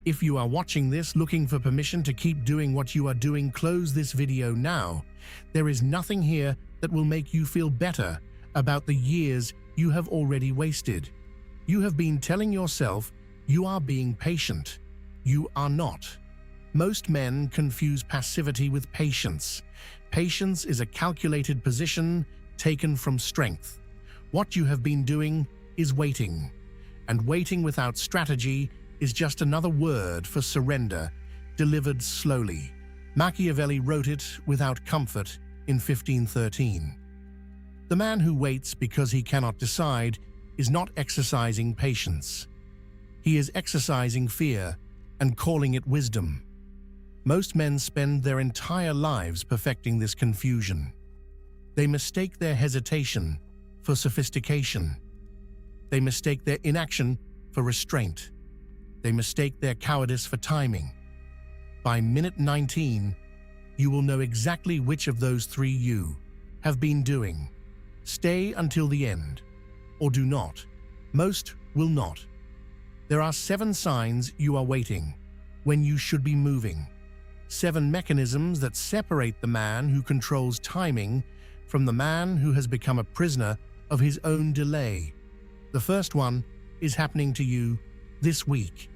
If you are watching this looking for permission to keep doing what you are doing, close this video now. There is nothing here that will make you feel better about the years you have already wasted. You have been telling yourself you are being patient. You are not. Most men confuse passivity with patience. Patience is a calculated position taken from strength. What you have been doing is waiting. And waiting without strategy is just another word for surrender, delivered slowly. Machiavelli wrote it without comfort in 1513. The man who waits because he cannot decide is not exercising patience. He is exercising fear and calling it wisdom. Most men spend their entire lives perfecting this confusion. They mistake their hesitation for sophistication. They mistake their inaction for restraint. They mistake their cowardice for timing. By minute 19, you will know exactly which of those three you have been doing. Stay until the end, or do not. Most will not. There are 7 signs you are waiting when you should be moving. 7 mechanisms that separate the man who controls timing from the man who has become a prisoner of his own delay. The first one is happening to you this week.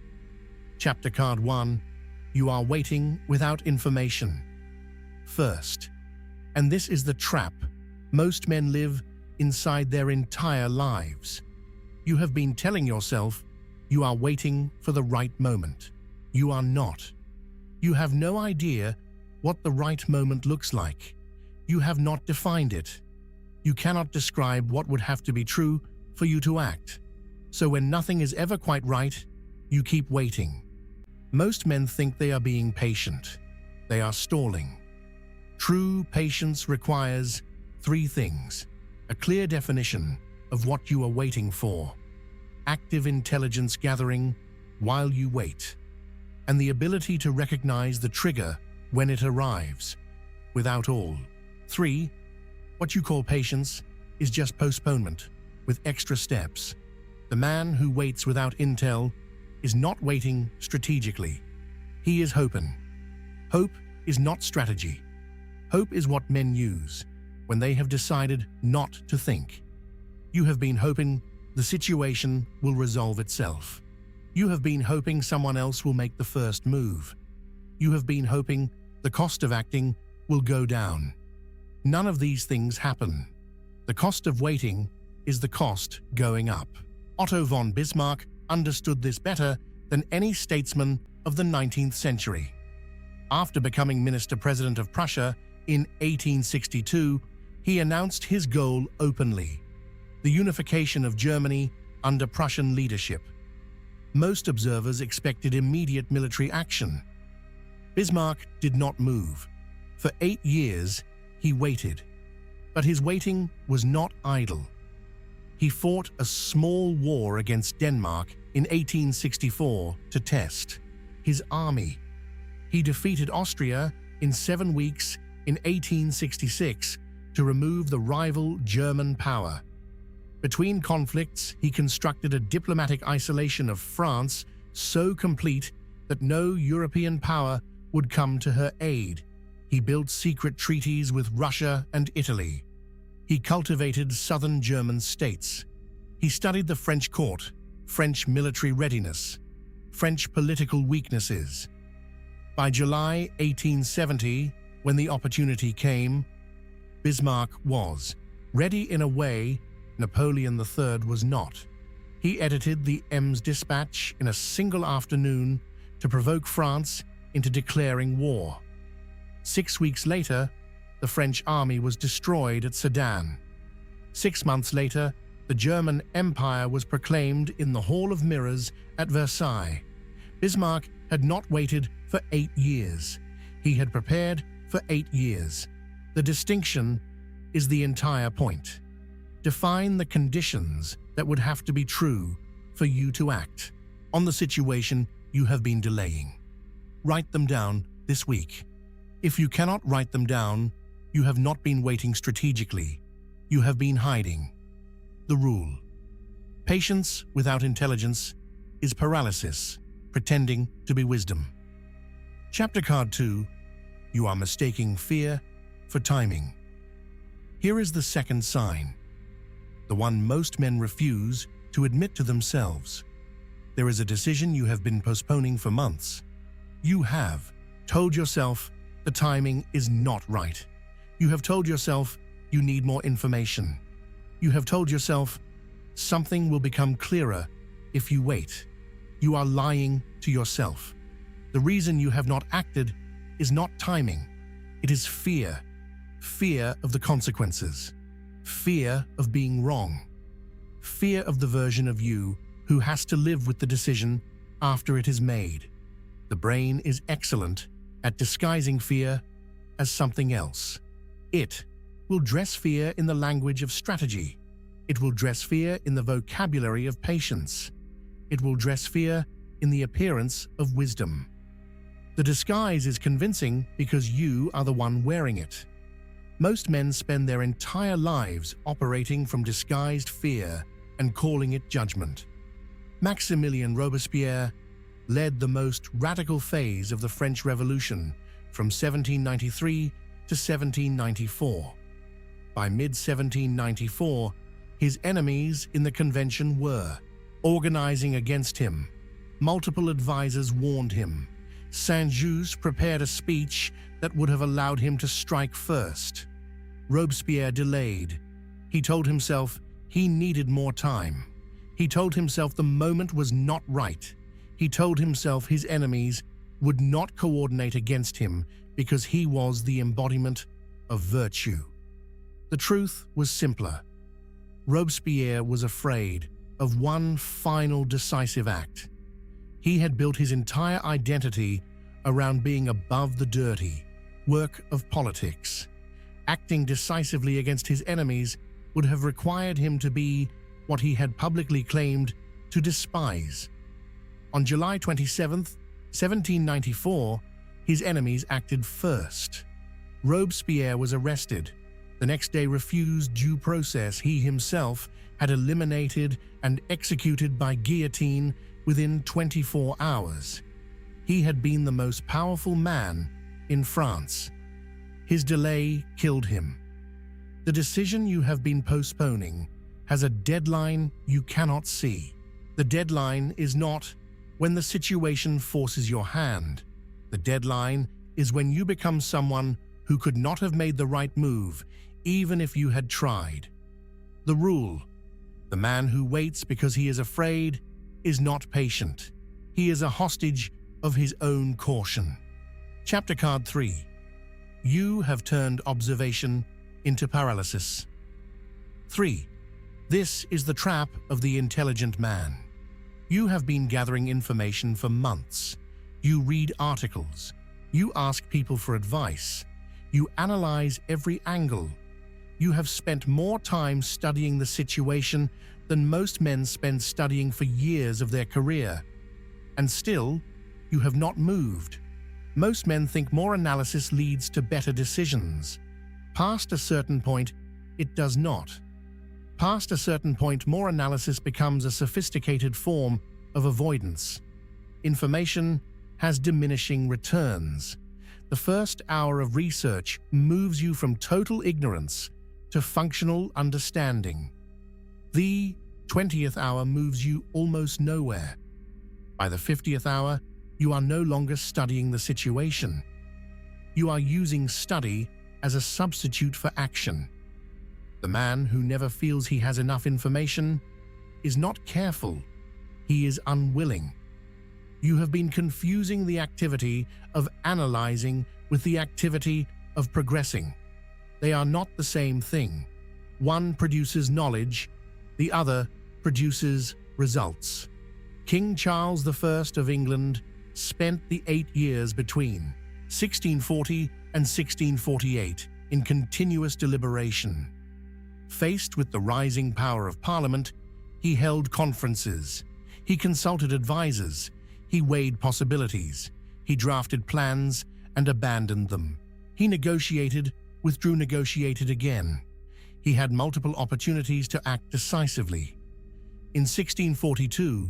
Chapter Card 1. You are waiting without information. First, and this is the trap most men live inside their entire lives. You have been telling yourself you are waiting for the right moment. You are not. You have no idea what the right moment looks like. You have not defined it. You cannot describe what would have to be true for you to act. So when nothing is ever quite right, you keep waiting. Most men think they are being patient. They are stalling. True patience requires 3 things: a clear definition of what you are waiting for, active intelligence gathering while you wait, and the ability to recognize the trigger when it arrives. Without all 3, what you call patience is just postponement with extra steps. The man who waits without intel is not waiting strategically. He is hoping. Hope is not strategy. Hope is what men use when they have decided not to think. You have been hoping the situation will resolve itself. You have been hoping someone else will make the first move. You have been hoping the cost of acting will go down. None of these things happen. The cost of waiting is the cost going up. Otto von Bismarck understood this better than any statesman of the 19th century. After becoming Minister-President of Prussia in 1862, he announced his goal openly: the unification of Germany under Prussian leadership. Most observers expected immediate military action. Bismarck did not move. For 8 years, he waited. But his waiting was not idle. He fought a small war against Denmark in 1864 to test his army. He defeated Austria in 7 weeks in 1866 to remove the rival German power. Between conflicts, he constructed a diplomatic isolation of France so complete that no European power would come to her aid. He built secret treaties with Russia and Italy. He cultivated southern German states. He studied the French court, French military readiness, French political weaknesses. By July 1870, when the opportunity came, Bismarck was ready in a way Napoleon III was not. He edited the Ems dispatch in a single afternoon to provoke France into declaring war. 6 weeks later, the French army was destroyed at Sedan. 6 months later, the German Empire was proclaimed in the Hall of Mirrors at Versailles. Bismarck had not waited for 8 years. He had prepared for 8 years. The distinction is the entire point. Define the conditions that would have to be true for you to act on the situation you have been delaying. Write them down this week. If you cannot write them down, you have not been waiting strategically. You have been hiding. The rule: patience without intelligence is paralysis. pretending to be wisdom. Chapter Card 2. You are mistaking fear for timing. Here is the second sign, the one most men refuse to admit to themselves. There is a decision you have been postponing for months. You have told yourself the timing is not right. You have told yourself you need more information. You have told yourself something will become clearer if you wait. You are lying to yourself. The reason you have not acted is not timing. It is fear. Fear of the consequences. Fear of being wrong. Fear of the version of you who has to live with the decision after it is made. The brain is excellent at disguising fear as something else. It will dress fear in the language of strategy. It will dress fear in the vocabulary of patience. It will dress fear in the appearance of wisdom. The disguise is convincing because you are the one wearing it. Most men spend their entire lives operating from disguised fear and calling it judgment. Maximilien Robespierre led the most radical phase of the French Revolution from 1793 to 1794. By mid-1794, his enemies in the convention were organizing against him. Multiple advisors warned him. Saint-Just prepared a speech that would have allowed him to strike first. Robespierre delayed. He told himself he needed more time. He told himself the moment was not right. He told himself his enemies would not coordinate against him because he was the embodiment of virtue. The truth was simpler. Robespierre was afraid of one final decisive act. He had built his entire identity around being above the dirty work of politics. Acting decisively against his enemies would have required him to be what he had publicly claimed to despise. On July 27, 1794, his enemies acted first. Robespierre was arrested. The next day refused due process he himself had eliminated and executed by guillotine within 24 hours. He had been the most powerful man in France. His delay killed him. The decision you have been postponing has a deadline you cannot see. The deadline is not when the situation forces your hand. The deadline is when you become someone who could not have made the right move even if you had tried. The rule: the man who waits because he is afraid is not patient. He is a hostage of his own caution. Chapter Card 3. You have turned observation into paralysis. 3. This is the trap of the intelligent man. You have been gathering information for months. You read articles. You ask people for advice. You analyze every angle. You have spent more time studying the situation than most men spend studying for years of their career. And still, you have not moved. Most men think more analysis leads to better decisions. Past a certain point, it does not. Past a certain point, more analysis becomes a sophisticated form of avoidance. Information has diminishing returns. The first hour of research moves you from total ignorance to functional understanding. The 20th hour moves you almost nowhere. By the 50th hour, you are no longer studying the situation. You are using study as a substitute for action. The man who never feels he has enough information is not careful. He is unwilling. You have been confusing the activity of analyzing with the activity of progressing. They are not the same thing. One produces knowledge, the other produces results. King Charles I of England spent the 8 years between 1640 and 1648 in continuous deliberation. Faced with the rising power of Parliament, he held conferences. He consulted advisors. He weighed possibilities. He drafted plans and abandoned them. He negotiated, withdrew, negotiated again. He had multiple opportunities to act decisively. In 1642,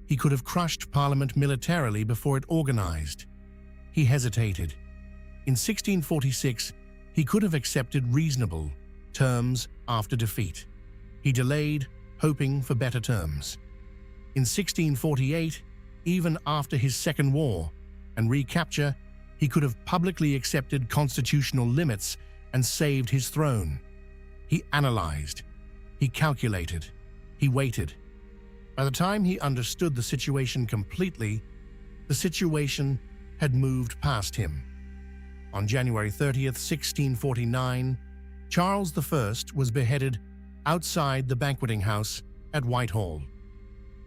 He could have crushed Parliament militarily before it organized. He hesitated. In 1646, he could have accepted reasonable terms after defeat. He delayed, hoping for better terms. In 1648, even after his second war and recapture, he could have publicly accepted constitutional limits and saved his throne. He analyzed, he calculated, he waited. By the time he understood the situation completely, the situation had moved past him. On January 30th, 1649, Charles I was beheaded outside the banqueting house at Whitehall.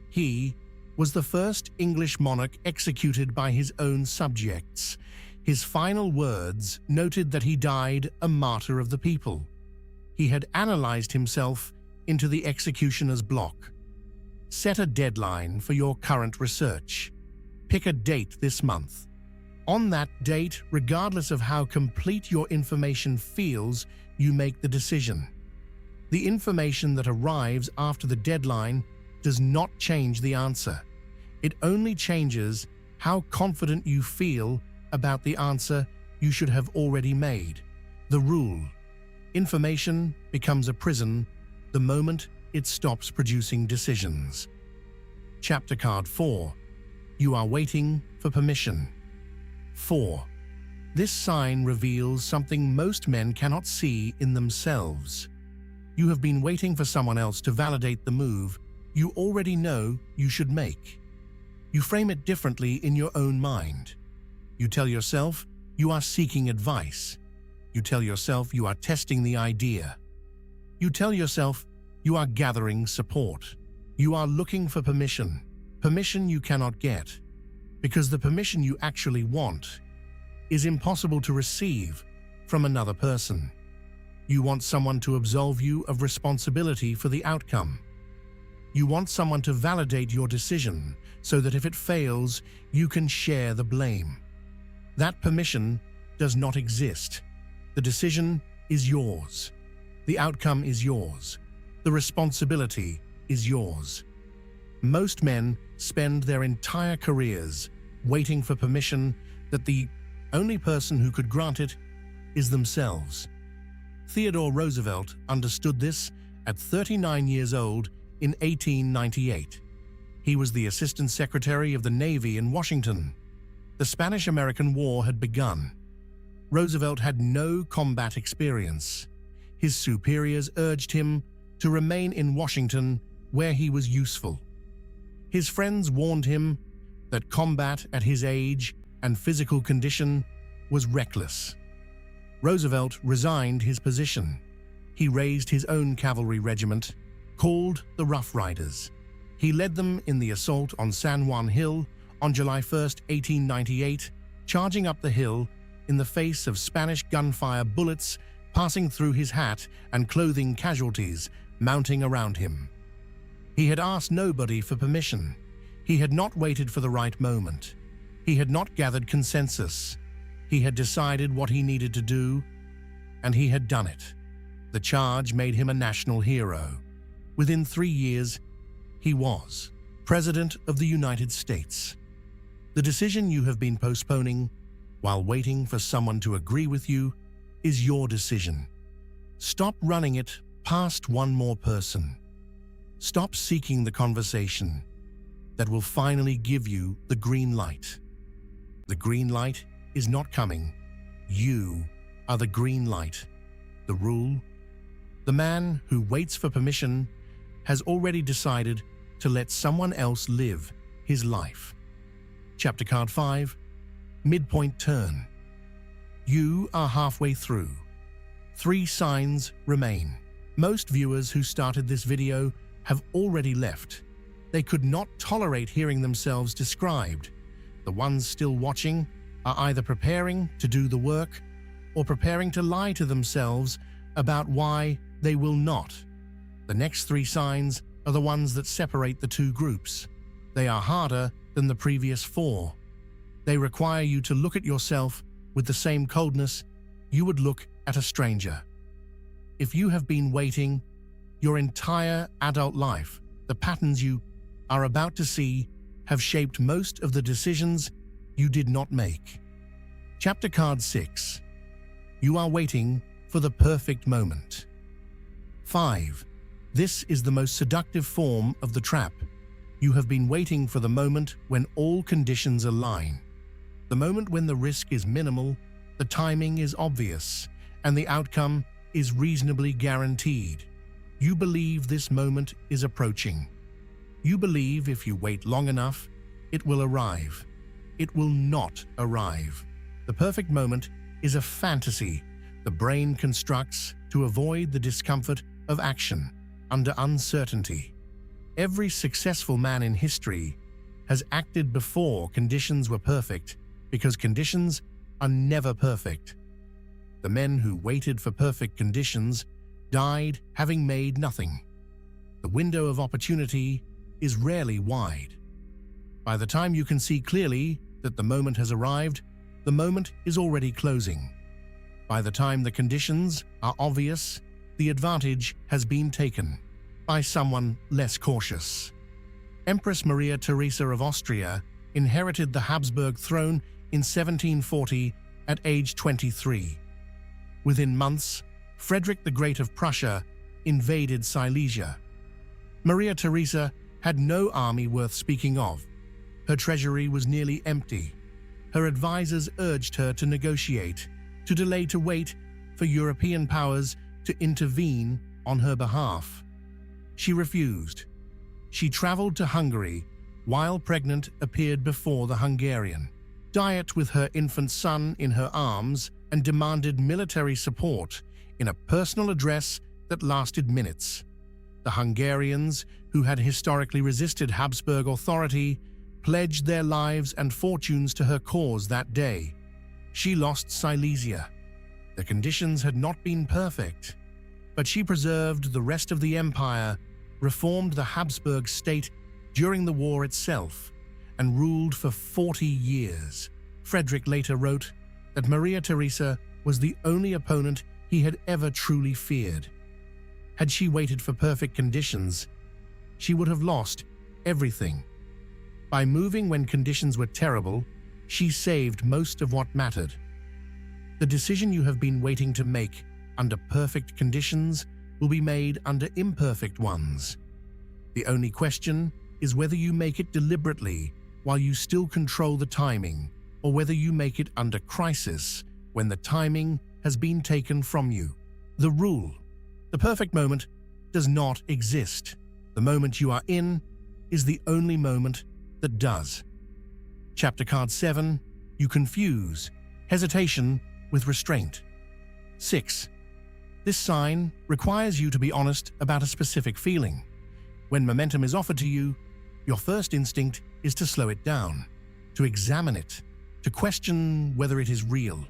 He was the first English monarch executed by his own subjects. His final words noted that he died a martyr of the people. He had analyzed himself into the executioner's block. Set a deadline for your current research. Pick a date this month. On that date, regardless of how complete your information feels, you make the decision. The information that arrives after the deadline does not change the answer. It only changes how confident you feel about the answer you should have already made. The rule: information becomes a prison the moment it stops producing decisions. Chapter Card 4. You are waiting for permission. 4. This sign reveals something most men cannot see in themselves. You have been waiting for someone else to validate the move you already know you should make. You frame it differently in your own mind. You tell yourself you are seeking advice. You tell yourself you are testing the idea. You tell yourself you are gathering support. You are looking for permission you cannot get, because the permission you actually want is impossible to receive from another person. You want someone to absolve you of responsibility for the outcome. You want someone to validate your decision so that if it fails, you can share the blame. That permission does not exist. The decision is yours. The outcome is yours. The responsibility is yours. Most men spend their entire careers waiting for permission that the only person who could grant it is themselves. Theodore Roosevelt understood this at 39 years old in 1898. He was the Assistant Secretary of the Navy in Washington. The Spanish-American War had begun. Roosevelt had no combat experience. His superiors urged him to remain in Washington where he was useful. His friends warned him that combat at his age and physical condition was reckless. Roosevelt resigned his position. He raised his own cavalry regiment, called the Rough Riders. He led them in the assault on San Juan Hill on July 1, 1898, charging up the hill in the face of Spanish gunfire bullets passing through his hat and clothing casualties mounting around him. He had asked nobody for permission. He had not waited for the right moment. He had not gathered consensus. He had decided what he needed to do, and he had done it. The charge made him a national hero. Within 3 years, he was President of the United States. The decision you have been postponing while waiting for someone to agree with you is your decision. Stop running it past one more person. Stop seeking the conversation that will finally give you the green light. The green light is not coming. You are the green light. The rule: the man who waits for permission has already decided to let someone else live his life. Chapter Card 5. Midpoint Turn. You are halfway through. 3 signs remain. Most viewers who started this video have already left. They could not tolerate hearing themselves described. The ones still watching are either preparing to do the work or preparing to lie to themselves about why they will not. The next 3 signs are the ones that separate the 2 groups. They are harder than the previous 4. They require you to look at yourself with the same coldness you would look at a stranger. If you have been waiting your entire adult life, the patterns you are about to see have shaped most of the decisions you did not make. Chapter Card 6. You are waiting for the perfect moment. 5. This is the most seductive form of the trap. You have been waiting for the moment when all conditions align. The moment when the risk is minimal, the timing is obvious, and the outcome is reasonably guaranteed. You believe this moment is approaching. You believe if you wait long enough, it will arrive. It will not arrive. The perfect moment is a fantasy the brain constructs to avoid the discomfort of action under uncertainty. Every successful man in history has acted before conditions were perfect because conditions are never perfect. The men who waited for perfect conditions died having made nothing. The window of opportunity is rarely wide. By the time you can see clearly that the moment has arrived, the moment is already closing. By the time the conditions are obvious, the advantage has been taken by someone less cautious. Empress Maria Theresa of Austria inherited the Habsburg throne in 1740 at age 23. Within months, Frederick the Great of Prussia invaded Silesia. Maria Theresa had no army worth speaking of. Her treasury was nearly empty. Her advisors urged her to negotiate, to wait for European powers to intervene on her behalf. She refused. She traveled to Hungary, while pregnant, appeared before the Hungarian Diet with her infant son in her arms, and demanded military support in a personal address that lasted minutes. The Hungarians, who had historically resisted Habsburg authority, pledged their lives and fortunes to her cause that day. She lost Silesia. The conditions had not been perfect, but she preserved the rest of the empire, reformed the Habsburg state during the war itself, and ruled for 40 years. Frederick later wrote that Maria Theresa was the only opponent he had ever truly feared. Had she waited for perfect conditions, she would have lost everything. By moving when conditions were terrible, she saved most of what mattered. The decision you have been waiting to make under perfect conditions will be made under imperfect ones. The only question is whether you make it deliberately while you still control the timing, or whether you make it under crisis when the timing has been taken from you. The rule: the perfect moment does not exist. The moment you are in is the only moment that does. Chapter Card 7. You confuse hesitation with restraint. 6. This sign requires you to be honest about a specific feeling. When momentum is offered to you, your first instinct is to slow it down, to examine it, to question whether it is real,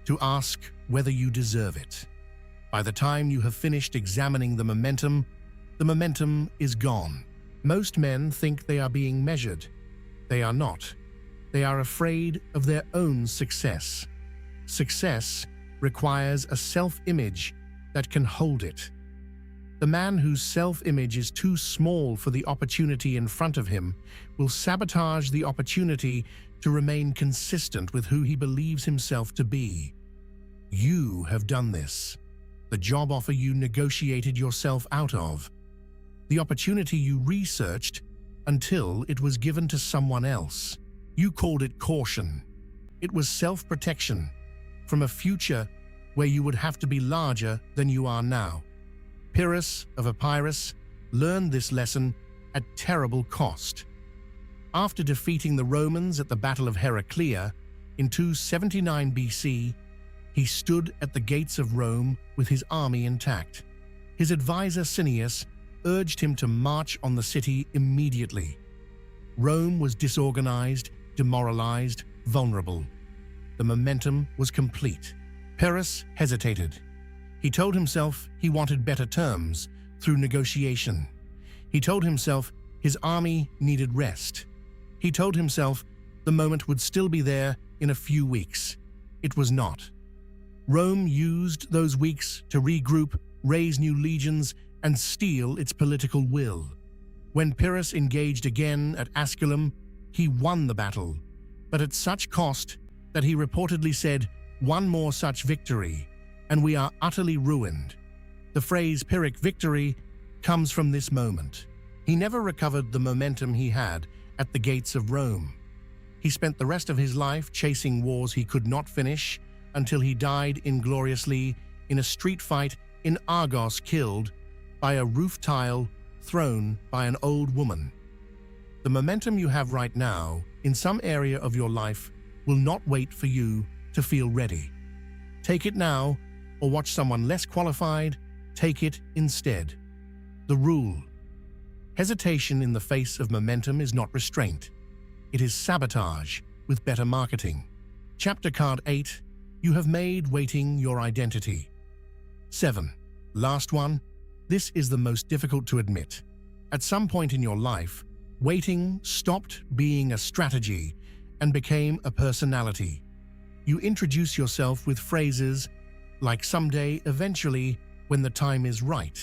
to ask whether you deserve it. By the time you have finished examining the momentum is gone. Most men think they are being measured. They are not. They are afraid of their own success. Success requires a self-image that can hold it. The man whose self-image is too small for the opportunity in front of him will sabotage the opportunity to remain consistent with who he believes himself to be. You have done this. The job offer you negotiated yourself out of. The opportunity you researched until it was given to someone else. You called it caution. It was self-protection from a future where you would have to be larger than you are now. Pyrrhus of Epirus learned this lesson at terrible cost. After defeating the Romans at the Battle of Heraclea in 279 BC, he stood at the gates of Rome with his army intact. His advisor Cineas urged him to march on the city immediately. Rome was disorganized, demoralized, vulnerable. The momentum was complete. Pyrrhus hesitated. He told himself he wanted better terms through negotiation. He told himself his army needed rest. He told himself the moment would still be there in a few weeks. It was not. Rome used those weeks to regroup, raise new legions, and steel its political will. When Pyrrhus engaged again at Asculum, He won the battle, but at such cost that he reportedly said, "One more such victory, and we are utterly ruined." The phrase Pyrrhic victory comes from this moment. He never recovered the momentum he had at the gates of Rome. He spent the rest of his life chasing wars he could not finish until he died ingloriously in a street fight in Argos, killed by a roof tile thrown by an old woman. The momentum you have right now in some area of your life will not wait for you to feel ready. Take it now, or watch someone less qualified take it instead. The rule: hesitation in the face of momentum is not restraint. It is sabotage with better marketing. Chapter Card 8. You have made waiting your identity. 7. Last one. This is the most difficult to admit. At some point in your life, waiting stopped being a strategy and became a personality. You introduce yourself with phrases like "someday," "eventually," "when the time is right."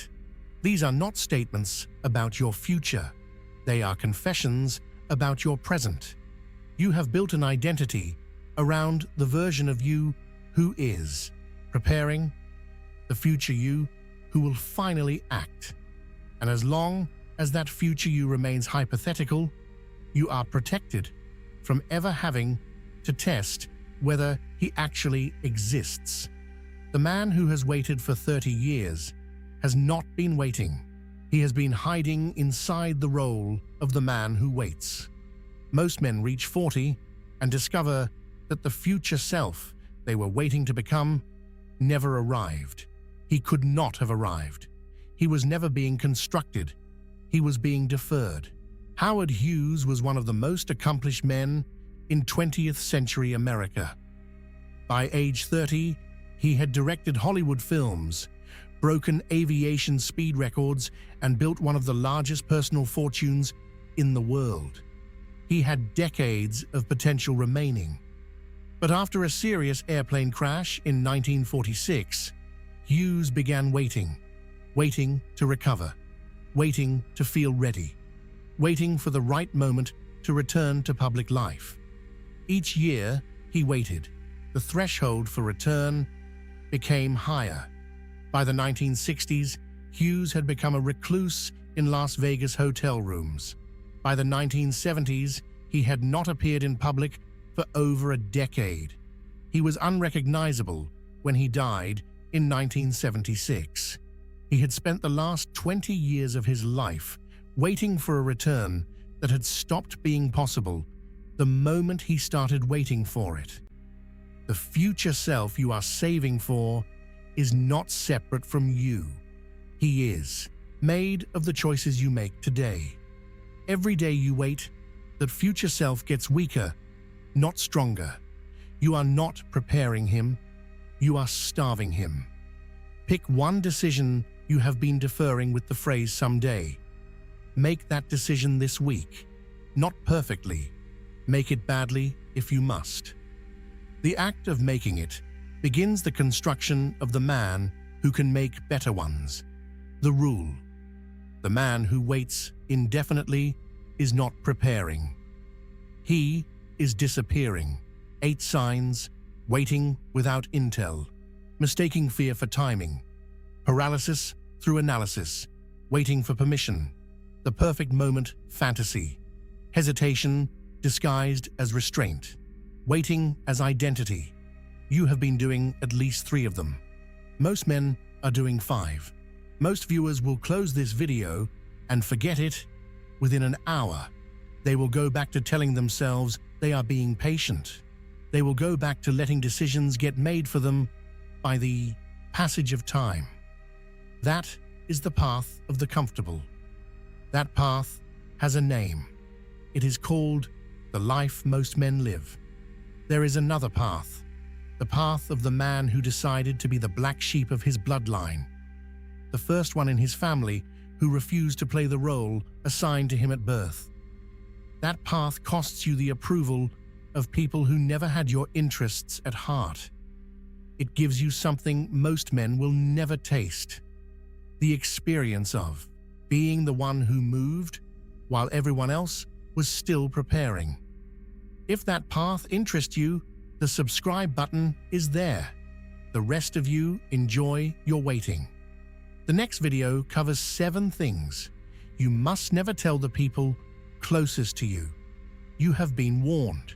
These are not statements about your future. They are confessions about your present. You have built an identity around the version of you who is preparing, the future you who will finally act. And as long as that future you remains hypothetical, you are protected from ever having to test whether he actually exists. The man who has waited for 30 years has not been waiting. He has been hiding inside the role of the man who waits. Most men reach 40 and discover that the future self they were waiting to become never arrived. He could not have arrived. He was never being constructed. He was being deferred. Howard Hughes was one of the most accomplished men in 20th century America. By age 30, he had directed Hollywood films, broken aviation speed records, and built one of the largest personal fortunes in the world. He had decades of potential remaining. But after a serious airplane crash in 1946, Hughes began waiting to recover, waiting to feel ready, waiting for the right moment to return to public life. Each year, he waited. The threshold for return became higher. By the 1960s, Hughes had become a recluse in Las Vegas hotel rooms. By the 1970s, he had not appeared in public for over a decade. He was unrecognizable when he died in 1976. He had spent the last 20 years of his life waiting for a return that had stopped being possible the moment he started waiting for it. The future self you are saving for is not separate from you. He is made of the choices you make today. Every day you wait, that future self gets weaker, not stronger. You are not preparing him, you are starving him. Pick one decision you have been deferring with the phrase "someday." Make that decision this week. Not perfectly. Make it badly if you must. The act of making it begins the construction of the man who can make better ones. The rule: the man who waits indefinitely is not preparing. He is disappearing. 8 signs: waiting without intel, mistaking fear for timing, paralysis through analysis, waiting for permission, the perfect moment fantasy, hesitation disguised as restraint, waiting as identity. You have been doing at least 3 of them. Most men are doing 5. Most viewers will close this video and forget it within an hour. They will go back to telling themselves they are being patient. They will go back to letting decisions get made for them by the passage of time. That is the path of the comfortable. That path has a name. It is called the life most men live. There is another path, the path of the man who decided to be the black sheep of his bloodline, the first one in his family who refused to play the role assigned to him at birth. That path costs you the approval of people who never had your interests at heart. It gives you something most men will never taste: the experience of being the one who moved while everyone else was still preparing. If that path interests you, the subscribe button is there. The rest of you, enjoy your waiting. The next video covers 7 things you must never tell the people closest to you. You have been warned.